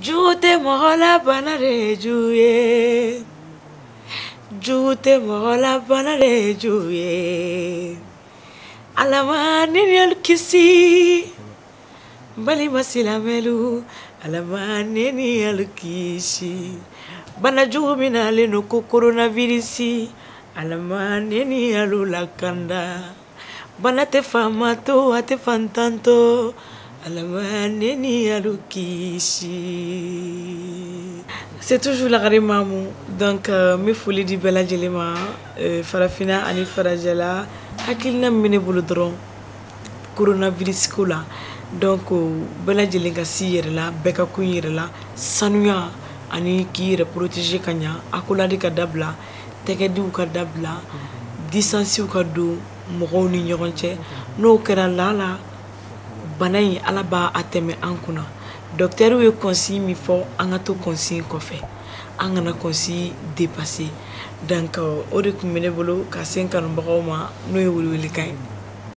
Jute mola banare juye. Jute mola banare juye. Alama nini kisi. Bali masila melu. Alama nini alkishi. Bana jumina leno ko coronavirus. Alama nini alulakanda. Bana te famato ate fantanto. C'est toujours la Mamu. Donc, mes folies du Bella Jelema, Farafina, Ani Farajala, Hakilna Minebulodron, coronavirus Kola. Donc, Bella Jelenga Sierra, Beka Kuyerla, Sanuya, Ani Kire, protéger Kanya, Akola de Kadabla, Tegadu Kadabla, Distance Kadu, Moroni Yoronche, No Kerala. Banayi alaba ateme ankuna docteur we conseil mi fo angato conseil ko fe angana conseil dépasser donc o de kumene bolo ka 5 ans bagaw ma no yewuli kay